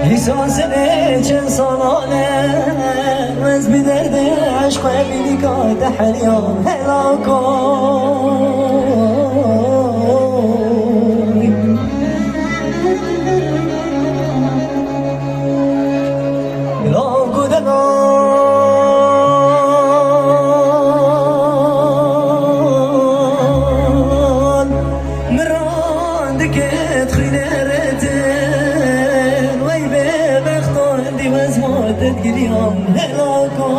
احساس چند سالانه از بی درد عشق بینی که تحریام هلاکوی هلاکو دلان مران دکت خیلرتن وی به بختان دیوز مادت گریم هلاکو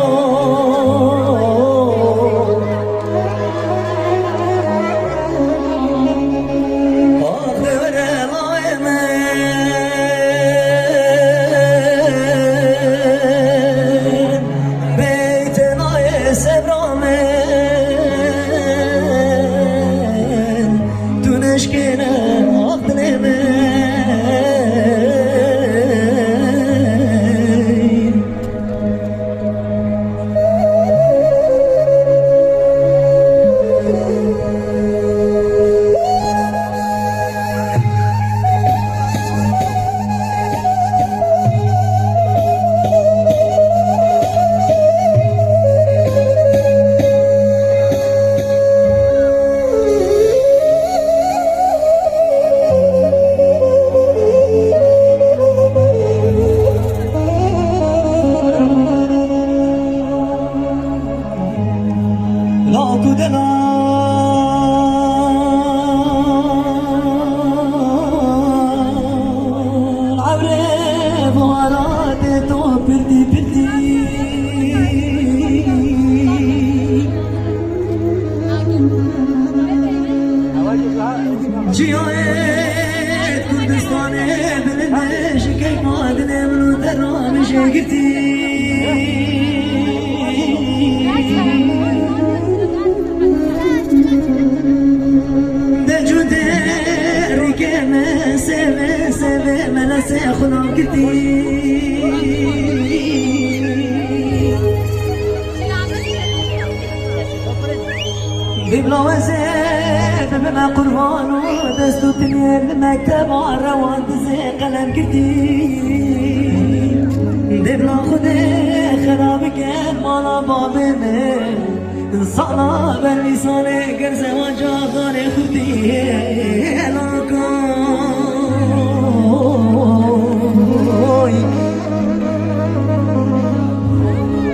جیایت کردستانه بلنده شکی مادنه منو درام شگرتی دجوده ریکه من سوه من سه خونم کرتی ببلاوزه بما قربان ودستو تنير مكتب روان دزي قلم كتي دبلا خده خرابك مالا بابي من انسانا باللساني قرزة وجا غاني خدي هلاكوي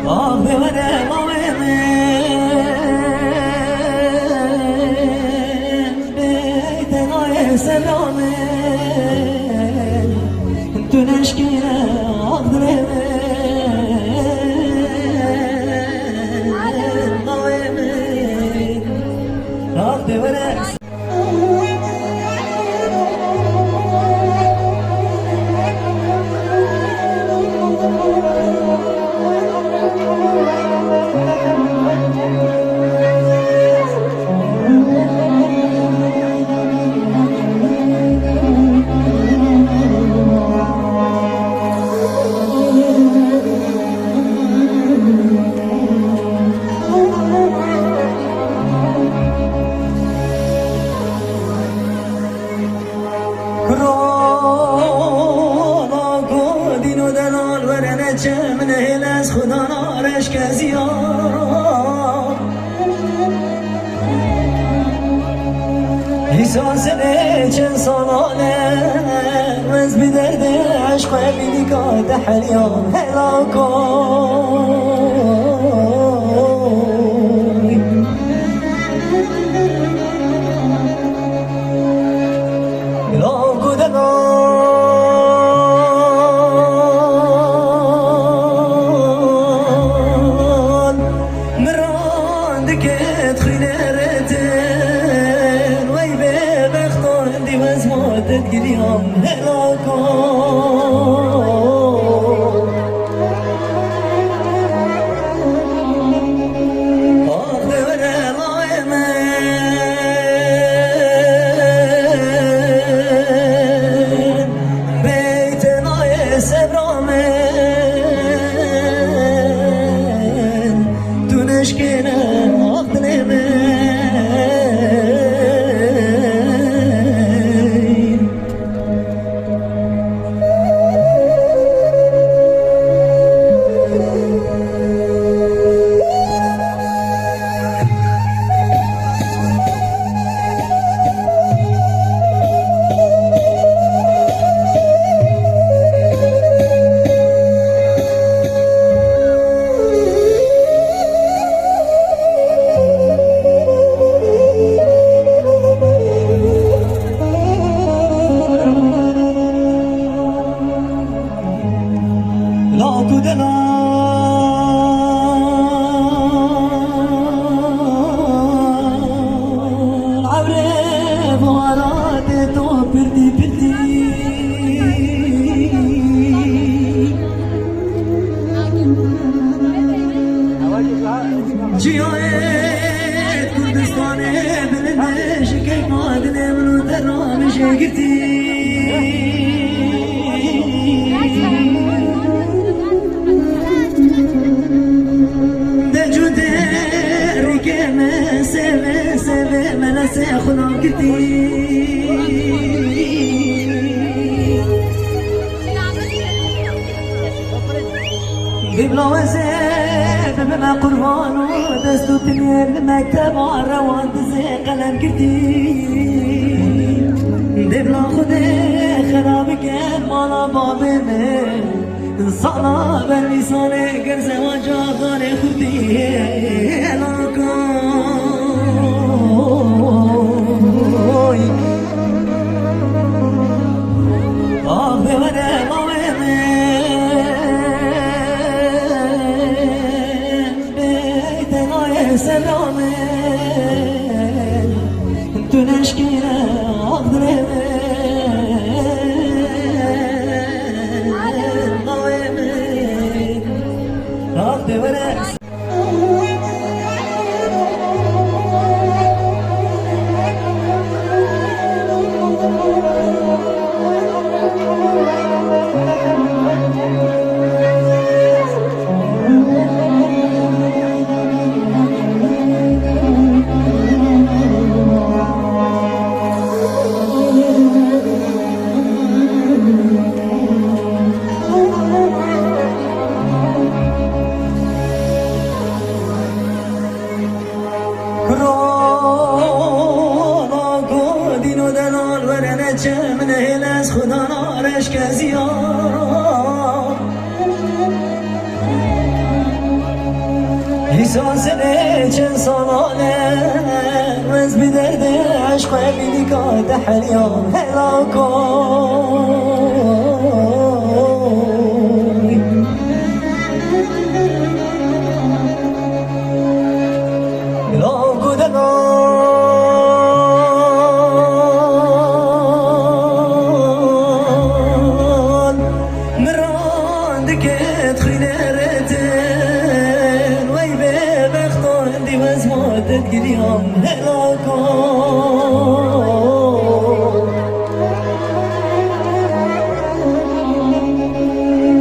آبي وده مامي سلامين انتو نشكينا عضرين ضويمين رابطي وناس من هلاس خدا نارش کزیار احساس چند سالانه از بی درد عشق بینی که تحریام هلاکوی هلاکو دلان گریم هلاکو آخه وره لای من بیت نای سبرامن تو نشکنه آخدنه من لاکو دلال عبره بارات تو پردی پردی جیایت کردستانه بلنده شکل مادنه منو در راه شگرتی سه خونم کردی ببلاوزه ببلا قربان و دستو تنیر مکتب روان دزه قلم کردی دبلا خوده خراب کن مالا بابه من انسانا بر لیسانه گرزه و جاغانه خودی الاکان سلامين انتو نشكينا عضرين ضويمين رابطي ورأس من هل از خدا نارش کسی ها احساس چند سالانه از بی درد عشق بینی که تحریام هلا کن لا گودنا تدقريهم هلاكم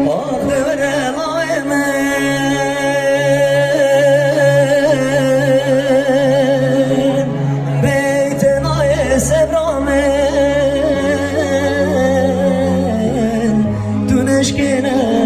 أقدر الأيمن بيتنا يسبرامن تنشكنا